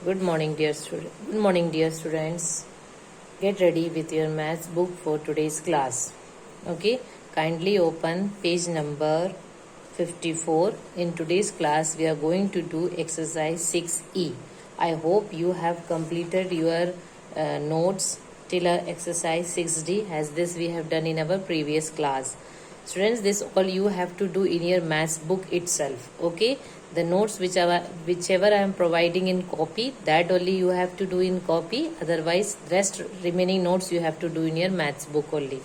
Good morning, dear student. Good morning, dear students. Get ready with your maths book for today's class. Okay, kindly open page number 54. In today's class, we are going to do exercise 6E. I hope you have completed your notes till exercise 6D, as this we have done in our previous class. Students, this all you have to do in your maths book itself. Okay, the notes whichever I am providing in copy, that only you have to do in copy. Otherwise, rest remaining notes you have to do in your maths book only.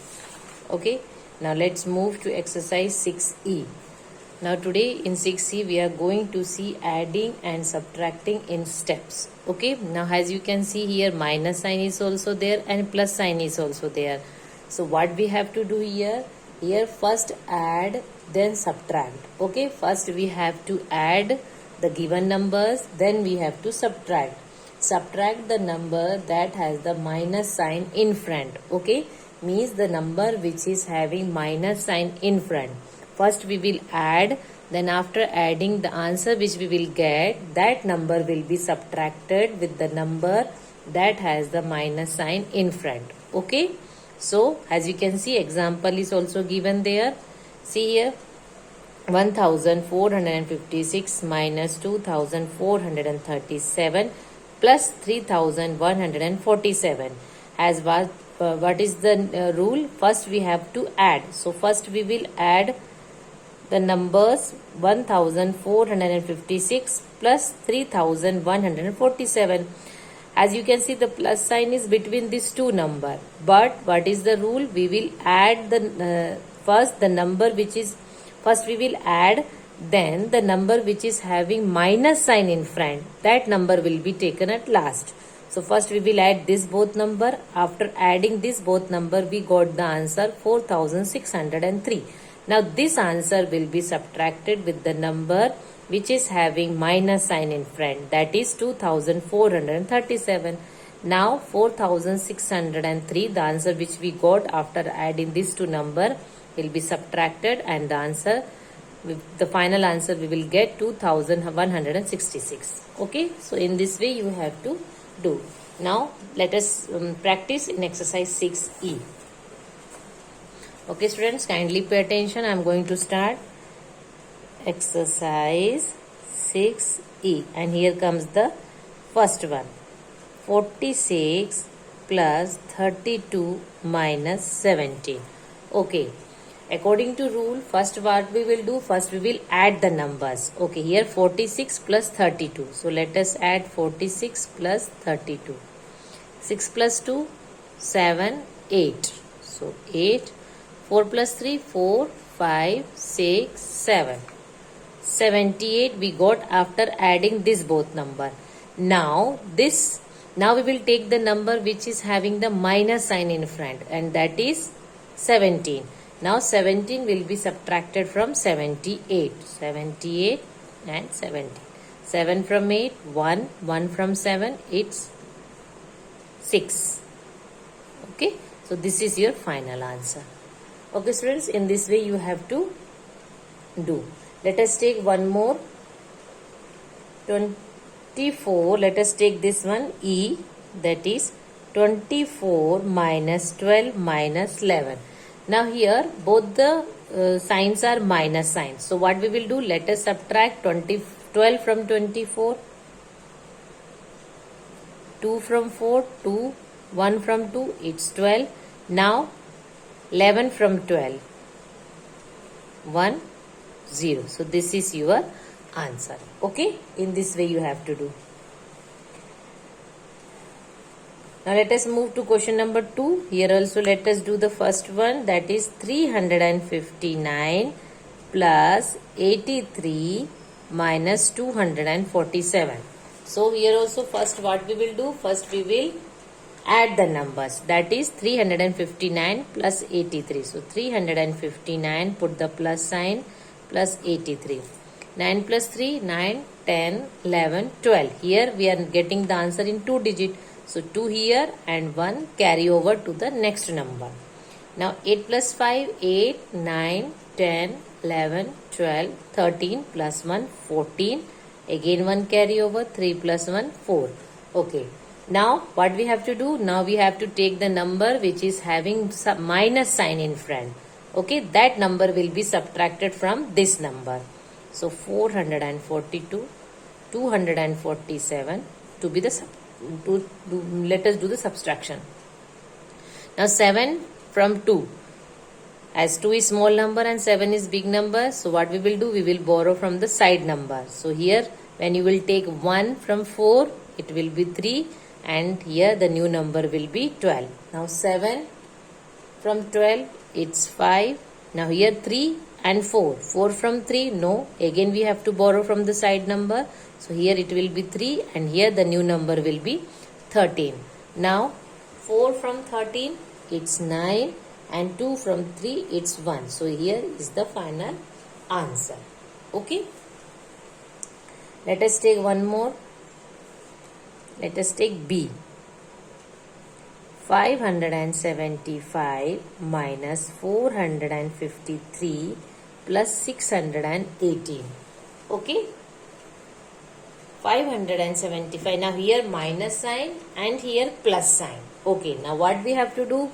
Okay, now let's move to exercise 6E. Now today in 6E we are going to see adding and subtracting in steps. Okay, now as you can see here, minus sign is also there and plus sign is also there. So what we have to do here? Here first add, then subtract. Okay, first we have to add the given numbers, then we have to subtract. Subtract the number that has the minus sign in front. Okay, means the number which is having minus sign in front. First we will add, then after adding the answer which we will get, that number will be subtracted with the number that has the minus sign in front. Okay, so as you can see, example is also given there. See here, 1456 minus 2437 plus 3147. As what is the rule? First we have to add. So first we will add the numbers 1456 plus 3147. As you can see, the plus sign is between these two numbers. But what is the rule? We will add the first the number which is first we will add, then the number which is having minus sign in front, that number will be taken at last. So first we will add this both number. After adding this both number, we got the answer 4603. Now this answer will be subtracted with the number which is having minus sign in front, that is 2437. Now 4603, the answer which we got after adding these two number will be subtracted, and the answer, the final answer we will get 2166. Okay, so in this way you have to do. Now let us practice in exercise 6E. Okay students, kindly pay attention. I am going to start exercise 6E, and here comes the first one. 46 plus 32 minus 17. Okay, according to rule, first what we will do? First we will add the numbers. Okay, here 46 plus 32. So let us add 46 plus 32. 6 plus 2, 7, 8. So 8. 4 plus 3, 4, 5, 6, 7. 78 we got after adding this both number. Now we will take the number which is having the minus sign in front, and that is 17. Now 17 will be subtracted from 78. 78 and 17. 7 from 8, 1. 1 from 7, it's 6. Okay, so this is your final answer. Okay students, in this way you have to do. Let us take one more. 24, let us take this one, E, that is 24 minus 12 minus 11. Now here both the signs are minus signs. So what we will do? Let us subtract 12 from 24. 2 from 4, 2. 1 from 2, it's 12. Now 11 from 12. 1, 0. So this is your answer. Okay, in this way you have to do. Now let us move to question number 2. Here also let us do the first one, that is 359 plus 83 minus 247. So here also first what we will do? First we will add the numbers, that is 359 plus 83. So 359, put the plus sign, plus 83. 9 plus 3, 9, 10, 11, 12. Here we are getting the answer in 2 digit. So 2 here and 1 carry over to the next number. Now 8 plus 5, 8, 9, 10, 11, 12, 13 plus 1, 14. Again 1 carry over, 3 plus 1, 4. Okay. Now what we have to do? Now we have to take the number which is having some minus sign in front. Okay, that number will be subtracted from this number. So 442, 247 to be the let us do the subtraction. Now 7 from 2. As 2 is small number and 7 is big number, so what we will do? We will borrow from the side number. So here when you will take 1 from 4, it will be 3, and here the new number will be 12. Now 7 from 12, it's 5. Now here 3 and 4. 4 from 3, no. Again we have to borrow from the side number. So here it will be 3, and here the new number will be 13. Now 4 from 13, it's 9. And 2 from 3, it's 1. So here is the final answer. Okay. Let us take one more. Let us take B. 575 minus 453 plus 618. Okay. 575. Now here minus sign and here plus sign. Okay. Now what we have to do?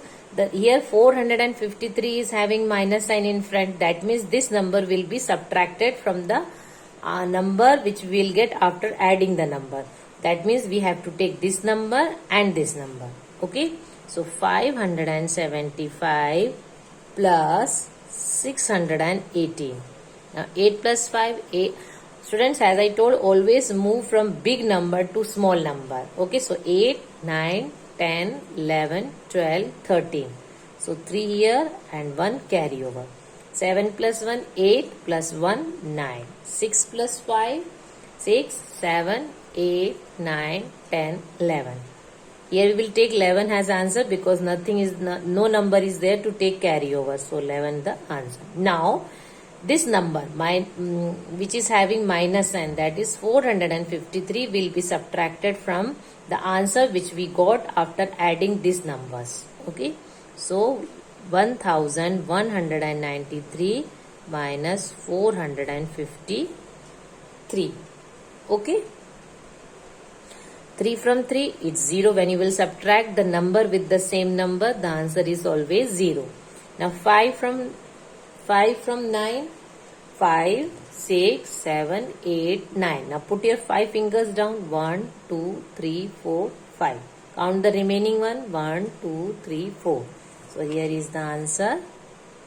Here 453 is having minus sign in front. That means this number will be subtracted from the number which we will get after adding the number. That means we have to take this number and this number. Okay. So 575 plus 618. Now 8 plus 5, 8. Students, as I told, always move from big number to small number. Okay. So 8, 9, 10, 11, 12, 13. So 3 here and 1 carry over. 7 plus 1, 8 plus 1, 9. 6 plus 5, 6, 7, 8, 9, 10, 11. Here we will take 11 as answer because no number is there to take carry over. So 11 the answer. Now this number which is having minus sign, that is 453, will be subtracted from the answer which we got after adding these numbers. Okay. So 1193 minus 453. Okay. 3 from 3, it's 0. When you will subtract the number with the same number, the answer is always 0. Now 5 from 9, 5, 6, 7, 8, 9. Now put your 5 fingers down. 1, 2, 3, 4, 5. Count the remaining one. 1, 2, 3, 4. So here is the answer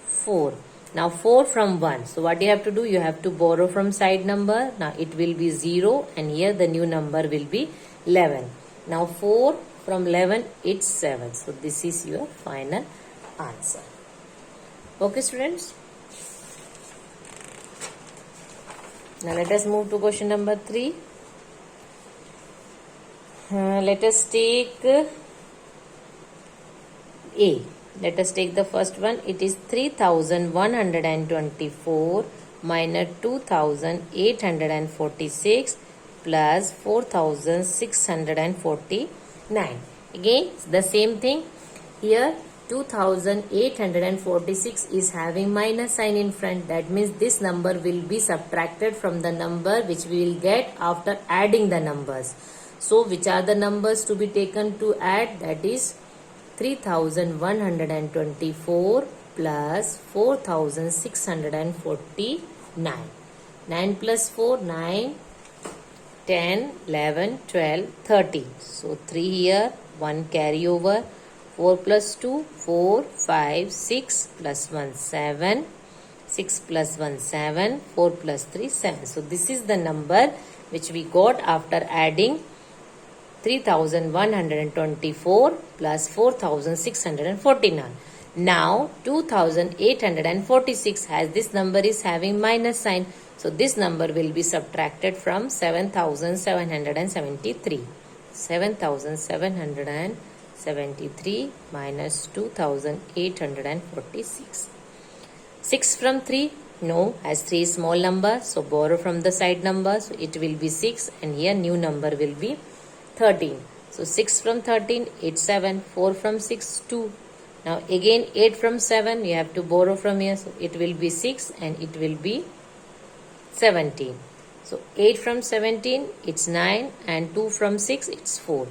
4. Now 4 from 1. So what you have to do? You have to borrow from side number. Now it will be 0, and here the new number will be 11. Now 4 from 11, it's 7. So this is your final answer. Okay, students. Now let us move to question number 3. Let us take A. Let us take the first one. It is 3124 minus 2846 plus 4649. Again, the same thing. Here 2846 is having minus sign in front. That means this number will be subtracted from the number which we will get after adding the numbers. So which are the numbers to be taken to add? That is 3124 plus 4649. 9 plus 4, 9, 10, 11, 12, 13. So 3 here, 1 carry over. 4 plus 2, 4, 5, 6 plus 1, 7. 6 plus 1, 7. 4 plus 3, 7. So this is the number which we got after adding 3124 plus 4649. Now 2846 has this number is having minus sign. So this number will be subtracted from 7773. 7773 minus 2846. 6 from 3. No, as 3 is small number. So borrow from the side number. So it will be 6, and here new number will be 13. So 6 from 13, 8, 7. 4 from 6, 2. Now again 8 from 7, you have to borrow from here. So it will be 6 and it will be 17. So 8 from 17, it's 9, and 2 from 6, it's 4.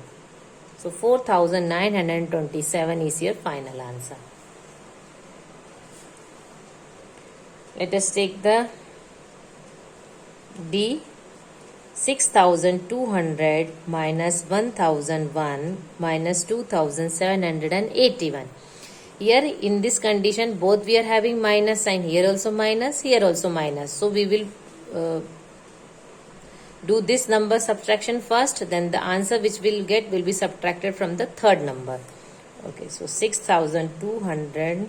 So 4927 is your final answer. Let us take the D. 6200 minus 1001 minus 2781. Here in this condition both we are having minus sign, here also minus, here also minus. So we will do this number subtraction first, then the answer which we'll get will be subtracted from the third number. Okay, so 6200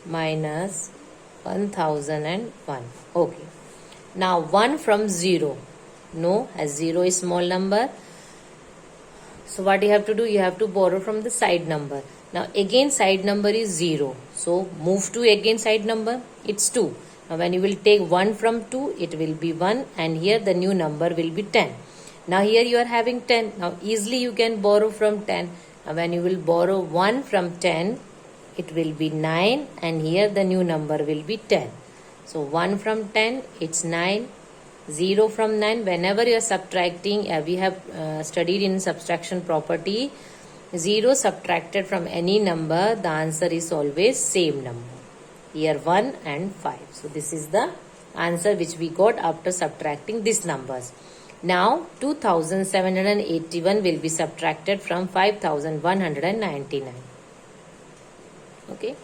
minus 1001. Okay, now 1 from 0. No, as 0 is small number. So what you have to do, you have to borrow from the side number. Now again side number is 0. So move to again side number, it's 2. Now when you will take 1 from 2, it will be 1, and here the new number will be 10. Now here you are having 10. Now easily you can borrow from 10. Now when you will borrow 1 from 10, it will be 9, and here the new number will be 10. So 1 from 10, it's 9. 0 from 9, whenever you are subtracting, we have studied in subtraction property, 0 subtracted from any number, the answer is always same number. Here 1 and 5. So this is the answer which we got after subtracting these numbers. Now 2781 will be subtracted from 5199. Okay,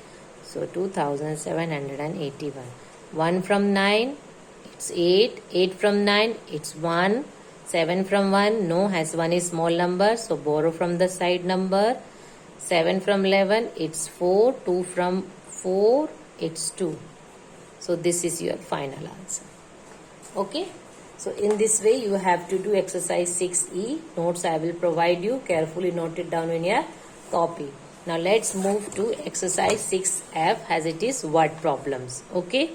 so 2781. 1 from 9, it's 8. 8 from 9, it's 1. 7 from 1, no, as 1 is small number, so borrow from the side number. 7 from 11, it's 4. 2 from 4, it's 2. So this is your final answer. Okay, so in this way you have to do exercise 6E. Notes I will provide you. Carefully note it down in your copy. Now let's move to exercise 6F, as it is word problems. Okay,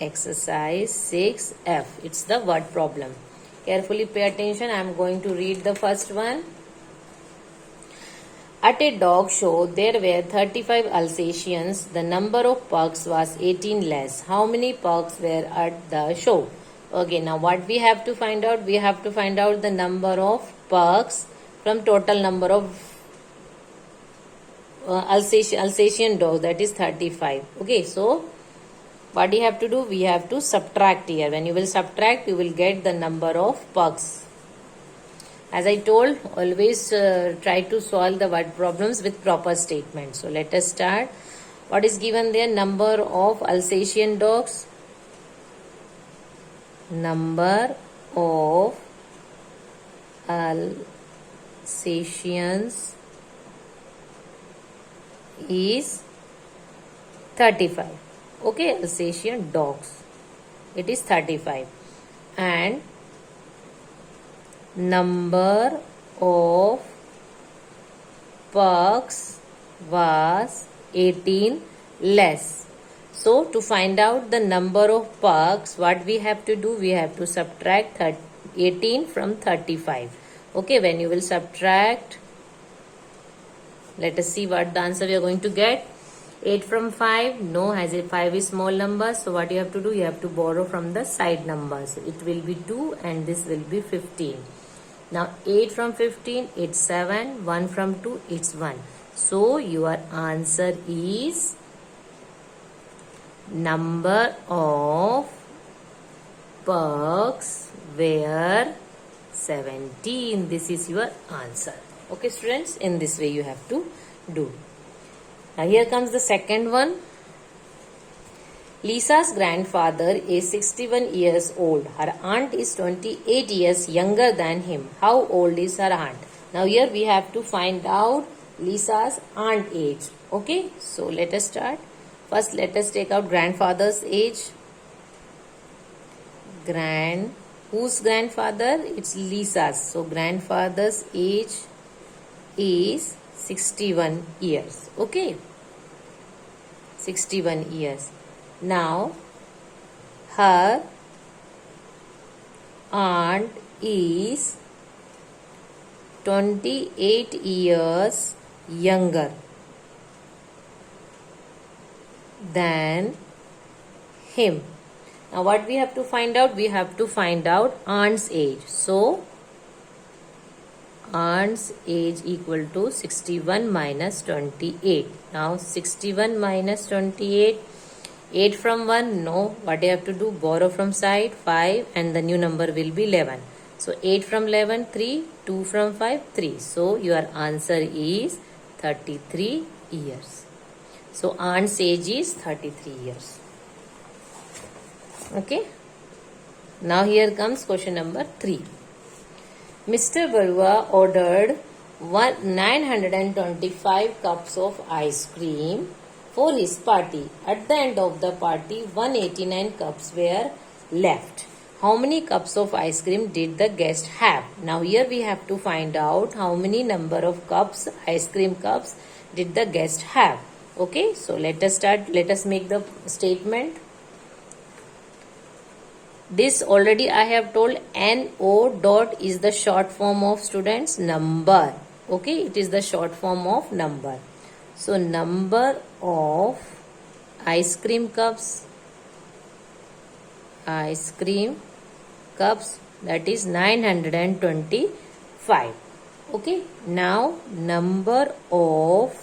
exercise 6F, it's the word problem. Carefully pay attention. I am going to read the first one. At a dog show, there were 35 Alsatians. The number of pugs was 18 less. How many pugs were at the show? Okay, now what we have to find out? We have to find out the number of pugs from total number of Alsatian dogs, that is 35. Okay, so what you have to do? We have to subtract here. When you will subtract, you will get the number of pugs. As I told, always try to solve the word problems with proper statements. So let us start. What is given there? Number of Alsatian dogs. Number of Alsatians is 35. Okay, Alsatian dogs, it is 35, and number of pugs was 18 less. So to find out the number of pugs, what we have to do? We have to subtract 18 from 35. Okay, when you will subtract, let us see what the answer we are going to get. 8 from 5, no, as a 5 is small number, so what you have to do? You have to borrow from the side numbers. It will be 2 and this will be 15. Now 8 from 15, it's 7. 1 from 2, it's 1. So your answer is number of pugs were 17. This is your answer. Okay students, in this way you have to do. Now here comes the second one. Lisa's grandfather is 61 years old. Her aunt is 28 years younger than him. How old is her aunt? Now here we have to find out Lisa's aunt age. Okay, so let us start. First let us take out grandfather's age. Whose grandfather? It's Lisa's. So grandfather's age is 61 years. Okay, 61 years. Now her aunt is 28 years younger than him. Now what we have to find out? We have to find out aunt's age. So aunt's age equal to 61 minus 28. Now 61 minus 28. 8 from 1, no. What you have to do? Borrow from side 5 and the new number will be 11. So 8 from 11, 3. 2 from 5, 3. So your answer is 33 years. So aunt's age is 33 years. Okay. Now here comes question number 3. Mr. Barua ordered 925 cups of ice cream for his party. At the end of the party, 189 cups were left. How many cups of ice cream did the guest have? Now here we have to find out how many number of cups, ice cream cups, did the guest have. Okay, so let us start. Let us make the statement. This already I have told, NO dot is the short form of students number. Okay, it is the short form of number. So number of ice cream cups, that is 925. Okay, now number of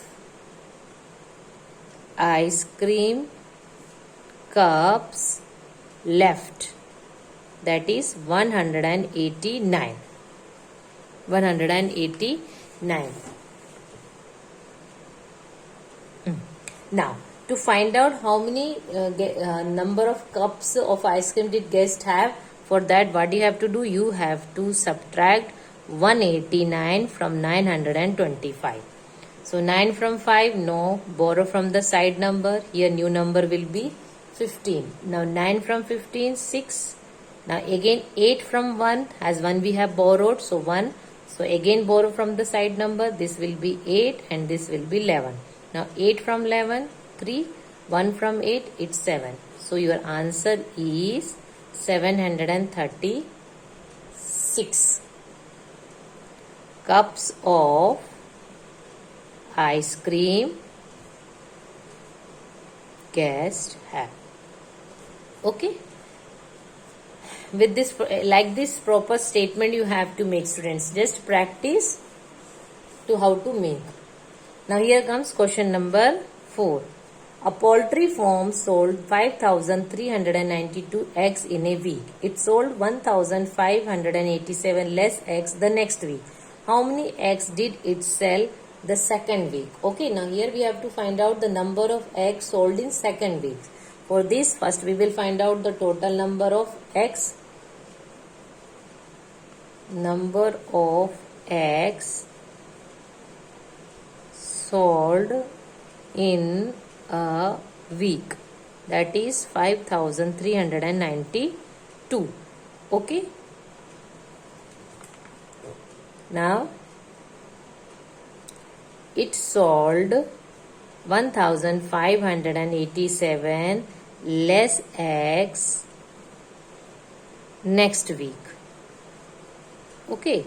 ice cream cups left, that is 189. 189. Now, to find out how many number of cups of ice cream did guest have, for that what you have to do? You have to subtract 189 from 925. So 9 from 5, no. Borrow from the side number. Here new number will be 15. Now 9 from 15, 6. Now again 8 from 1, as 1 we have borrowed, so 1. So again borrow from the side number. This will be 8 and this will be 11. Now 8 from 11, 3. 1 from 8, it's 7. So your answer is 736 cups of ice cream guests have. Okay. With this, like this proper statement you have to make, students. Just practice to how to make. Now here comes question number 4. A poultry farm sold 5,392 eggs in a week. It sold 1,587 less eggs the next week. How many eggs did it sell the second week? Okay, now here we have to find out the number of eggs sold in second week. For this, first we will find out the total number of eggs. Number of eggs sold in a week, that is 5,392. Okay. Now it sold 1,587 less eggs next week. Okay.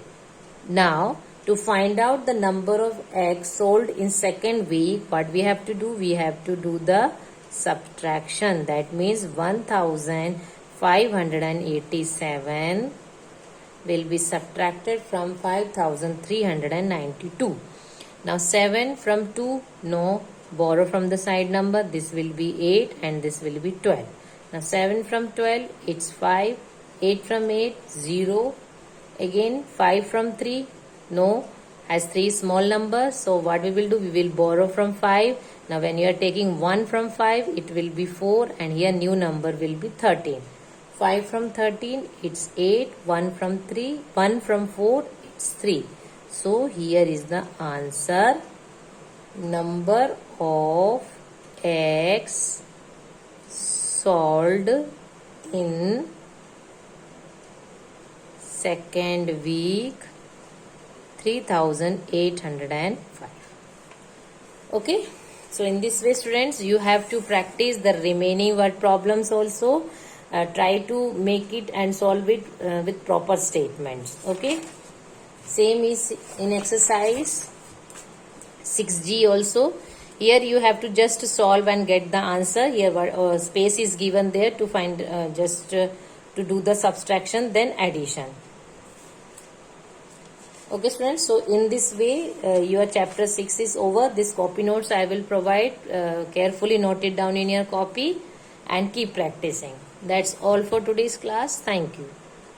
Now to find out the number of eggs sold in second week, what we have to do? We have to do the subtraction. That means 1,587 will be subtracted from 5,392. Now 7 from 2, no. Borrow from the side number. This will be 8 and this will be 12. Now 7 from 12, it's 5. 8 from 8, 0. Again 5 from 3, no, has 3 small numbers. So what we will do? We will borrow from 5. Now when you are taking 1 from 5, it will be 4 and here new number will be 13. 5 from 13, it's 8. 1 from 3, 1 from 4, it's 3. So here is the answer. Number of eggs sold in second week, 3,805. Okay. So in this way, students, you have to practice the remaining word problems also. Try to make it and solve it with proper statements. Okay. Same is in exercise 6G also. Here you have to just solve and get the answer. Here space is given there to find to do the subtraction, then addition. Okay students, so in this way your chapter 6 is over. This copy notes I will provide. Carefully note it down in your copy and keep practicing. That's all for today's class. Thank you.